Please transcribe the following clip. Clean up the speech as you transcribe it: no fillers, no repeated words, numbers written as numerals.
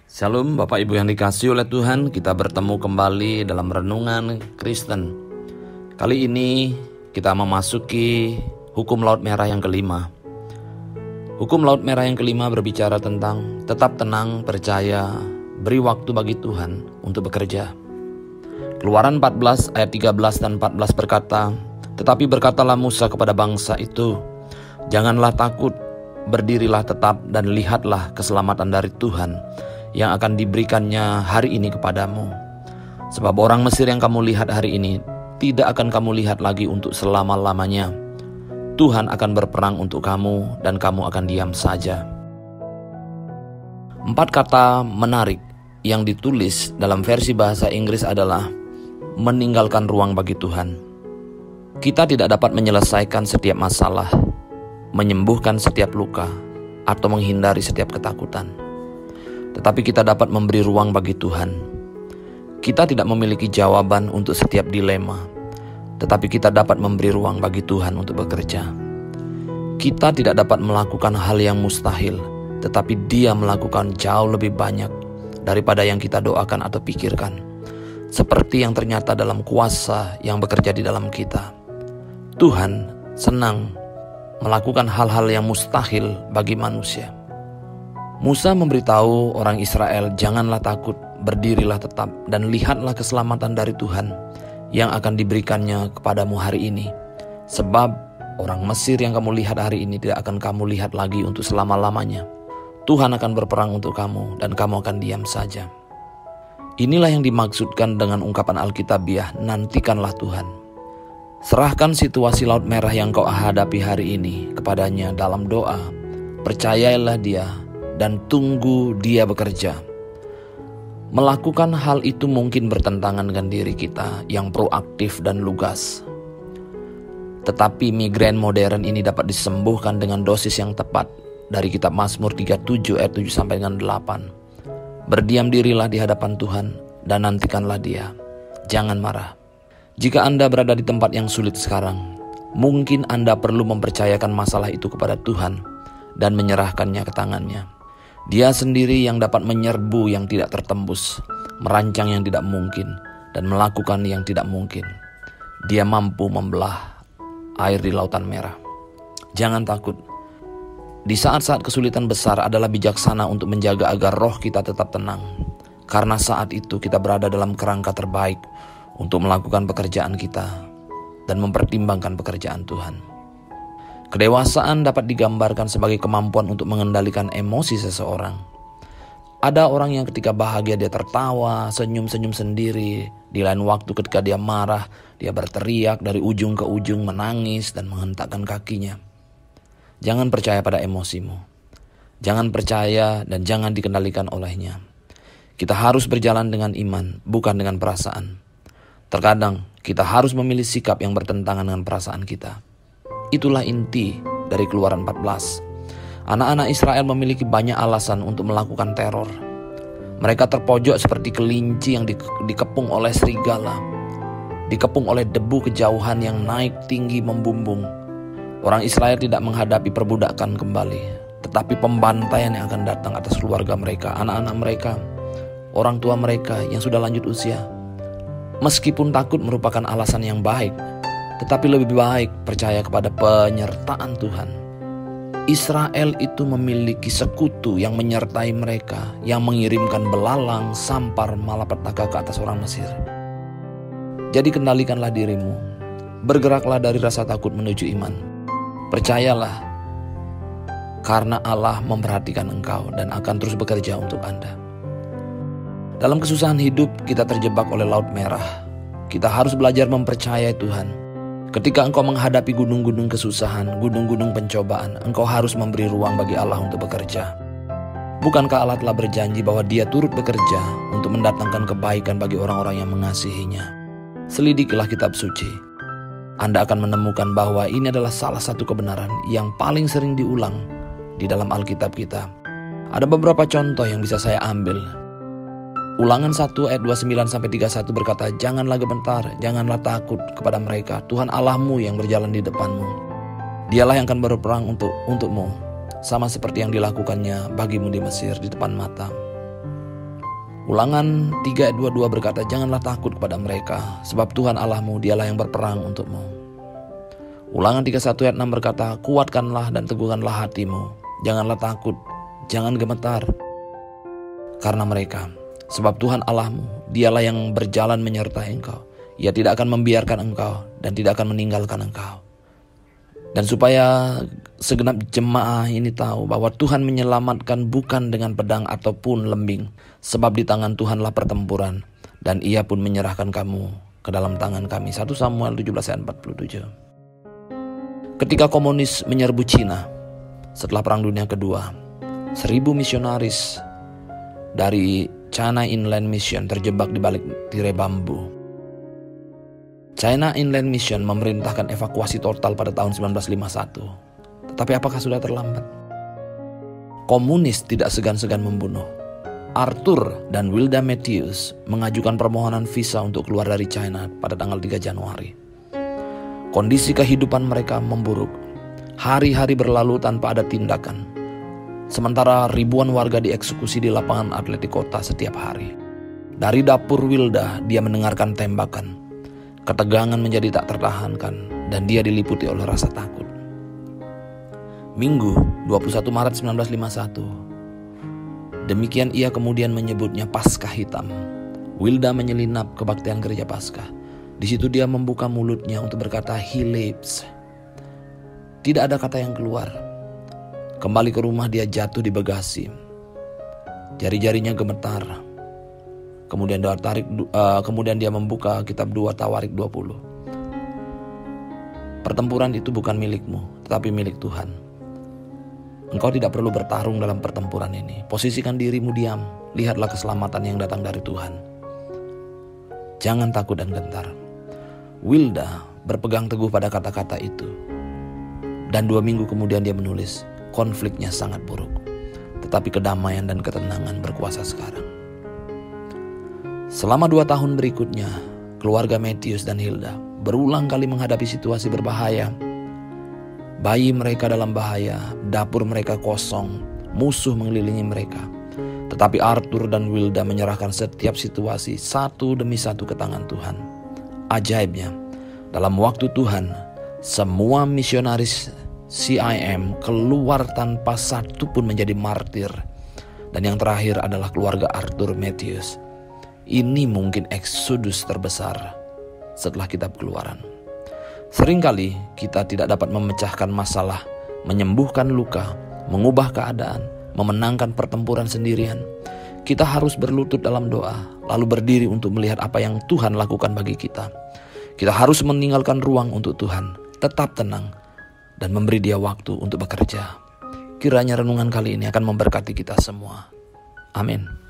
Shalom Bapak Ibu yang dikasihi oleh Tuhan, kita bertemu kembali dalam Renungan Kristen. Kali ini kita memasuki hukum Laut Merah yang kelima. Hukum Laut Merah yang kelima berbicara tentang tetap tenang, percaya, beri waktu bagi Tuhan untuk bekerja. Keluaran 14 ayat 13 dan 14 berkata, "Tetapi berkatalah Musa kepada bangsa itu, janganlah takut, berdirilah tetap dan lihatlah keselamatan dari Tuhan yang akan diberikannya hari ini kepadamu. Sebab orang Mesir yang kamu lihat hari ini tidak akan kamu lihat lagi untuk selama-lamanya. Tuhan akan berperang untuk kamu dan kamu akan diam saja." 4 kata menarik yang ditulis dalam versi bahasa Inggris adalah meninggalkan ruang bagi Tuhan. Kita tidak dapat menyelesaikan setiap masalah, menyembuhkan setiap luka, atau menghindari setiap ketakutan. Tetapi kita dapat memberi ruang bagi Tuhan. Kita tidak memiliki jawaban untuk setiap dilema, tetapi kita dapat memberi ruang bagi Tuhan untuk bekerja. Kita tidak dapat melakukan hal yang mustahil, tetapi Dia melakukan jauh lebih banyak daripada yang kita doakan atau pikirkan. Seperti yang ternyata dalam kuasa yang bekerja di dalam kita. Tuhan senang melakukan hal-hal yang mustahil bagi manusia. Musa memberitahu orang Israel, janganlah takut, berdirilah tetap dan lihatlah keselamatan dari Tuhan yang akan diberikannya kepadamu hari ini. Sebab orang Mesir yang kamu lihat hari ini tidak akan kamu lihat lagi untuk selama-lamanya. Tuhan akan berperang untuk kamu dan kamu akan diam saja. Inilah yang dimaksudkan dengan ungkapan Alkitabiah, nantikanlah Tuhan. Serahkan situasi Laut Merah yang kau hadapi hari ini kepadanya dalam doa. Percayalah Dia dan tunggu Dia bekerja. Melakukan hal itu mungkin bertentangan dengan diri kita yang proaktif dan lugas. Tetapi migrain modern ini dapat disembuhkan dengan dosis yang tepat dari kitab Mazmur 37 ayat 7 sampai dengan 8. Berdiam dirilah di hadapan Tuhan dan nantikanlah Dia. Jangan marah. Jika Anda berada di tempat yang sulit sekarang, mungkin Anda perlu mempercayakan masalah itu kepada Tuhan dan menyerahkannya ke tangannya. Dia sendiri yang dapat menyerbu yang tidak tertembus, merancang yang tidak mungkin, dan melakukan yang tidak mungkin. Dia mampu membelah air di lautan merah. Jangan takut. Di saat-saat kesulitan besar adalah bijaksana untuk menjaga agar roh kita tetap tenang. Karena saat itu kita berada dalam kerangka terbaik untuk melakukan pekerjaan kita dan mempertimbangkan pekerjaan Tuhan. Kedewasaan dapat digambarkan sebagai kemampuan untuk mengendalikan emosi seseorang. Ada orang yang ketika bahagia dia tertawa, senyum-senyum sendiri. Di lain waktu ketika dia marah, dia berteriak dari ujung ke ujung, menangis dan menghentakkan kakinya. Jangan percaya pada emosimu. Jangan percaya dan jangan dikendalikan olehnya. Kita harus berjalan dengan iman, bukan dengan perasaan. Terkadang kita harus memilih sikap yang bertentangan dengan perasaan kita. Itulah inti dari Keluaran 14. Anak-anak Israel memiliki banyak alasan untuk melakukan teror. Mereka terpojok seperti kelinci yang dikepung oleh serigala, dikepung oleh debu kejauhan yang naik tinggi membumbung. Orang Israel tidak menghadapi perbudakan kembali, tetapi pembantaian yang akan datang atas keluarga mereka, anak-anak mereka, orang tua mereka yang sudah lanjut usia. Meskipun takut merupakan alasan yang baik, tetapi lebih baik percaya kepada penyertaan Tuhan. Israel itu memiliki sekutu yang menyertai mereka, yang mengirimkan belalang, sampar, malapetaka ke atas orang Mesir. Jadi kendalikanlah dirimu. Bergeraklah dari rasa takut menuju iman. Percayalah, karena Allah memperhatikan engkau dan akan terus bekerja untuk Anda. Dalam kesusahan hidup kita terjebak oleh Laut Merah. Kita harus belajar mempercayai Tuhan. Ketika engkau menghadapi gunung-gunung kesusahan, gunung-gunung pencobaan, engkau harus memberi ruang bagi Allah untuk bekerja. Bukankah Allah telah berjanji bahwa Dia turut bekerja untuk mendatangkan kebaikan bagi orang-orang yang mengasihinya? Selidikilah kitab suci. Anda akan menemukan bahwa ini adalah salah satu kebenaran yang paling sering diulang di dalam Alkitab kita. Ada beberapa contoh yang bisa saya ambil. Ulangan 1 ayat 29-31 berkata, janganlah gemetar, janganlah takut kepada mereka. Tuhan Allahmu yang berjalan di depanmu. Dialah yang akan berperang untukmu, sama seperti yang dilakukannya bagimu di Mesir di depan mata. Ulangan 3 ayat 22 berkata, janganlah takut kepada mereka, sebab Tuhan Allahmu dialah yang berperang untukmu. Ulangan 31 ayat 6 berkata, kuatkanlah dan teguhkanlah hatimu, janganlah takut, jangan gemetar karena mereka, sebab Tuhan Allahmu dialah yang berjalan menyertai engkau. Ia tidak akan membiarkan engkau dan tidak akan meninggalkan engkau. Dan supaya segenap jemaah ini tahu bahwa Tuhan menyelamatkan bukan dengan pedang ataupun lembing, sebab di tangan Tuhanlah pertempuran, dan Ia pun menyerahkan kamu ke dalam tangan kami. 1 Samuel 17 ayat 47. Ketika komunis menyerbu Cina setelah Perang Dunia Kedua, 1000 misionaris dari China Inland Mission terjebak di balik tirai bambu. China Inland Mission memerintahkan evakuasi total pada tahun 1951. Tetapi apakah sudah terlambat? Komunis tidak segan-segan membunuh. Arthur dan Wilda Matthews mengajukan permohonan visa untuk keluar dari China pada tanggal 3 Januari. Kondisi kehidupan mereka memburuk. Hari-hari berlalu tanpa ada tindakan. Sementara ribuan warga dieksekusi di lapangan atletik kota setiap hari. Dari dapur Wilda, dia mendengarkan tembakan. Ketegangan menjadi tak tertahankan dan dia diliputi oleh rasa takut. Minggu 21 Maret 1951. Demikian ia kemudian menyebutnya Paskah Hitam. Wilda menyelinap kebaktian gereja Paskah. Di situ dia membuka mulutnya untuk berkata, "He lives." Tidak ada kata yang keluar. Kembali ke rumah dia jatuh di bagasi. Jari-jarinya gemetar. Kemudian dia membuka kitab 2 Tawarik 20. Pertempuran itu bukan milikmu, tetapi milik Tuhan. Engkau tidak perlu bertarung dalam pertempuran ini. Posisikan dirimu diam. Lihatlah keselamatan yang datang dari Tuhan. Jangan takut dan gentar. Wilda berpegang teguh pada kata-kata itu. Dan 2 minggu kemudian dia menulis, konfliknya sangat buruk, tetapi kedamaian dan ketenangan berkuasa sekarang. Selama 2 tahun berikutnya, keluarga Matthews dan Hilda berulang kali menghadapi situasi berbahaya. Bayi mereka dalam bahaya, dapur mereka kosong, musuh mengelilingi mereka. Tetapi Arthur dan Wilda menyerahkan setiap situasi satu demi satu ke tangan Tuhan. Ajaibnya, dalam waktu Tuhan, semua misionaris CIM keluar tanpa satu pun menjadi martir. Dan yang terakhir adalah keluarga Arthur Matthews. Ini mungkin eksodus terbesar setelah kitab Keluaran. Seringkali kita tidak dapat memecahkan masalah, menyembuhkan luka, mengubah keadaan, memenangkan pertempuran sendirian. Kita harus berlutut dalam doa, lalu berdiri untuk melihat apa yang Tuhan lakukan bagi kita. Kita harus meninggalkan ruang untuk Tuhan, tetap tenang, dan memberi Dia waktu untuk bekerja. Kiranya renungan kali ini akan memberkati kita semua. Amin.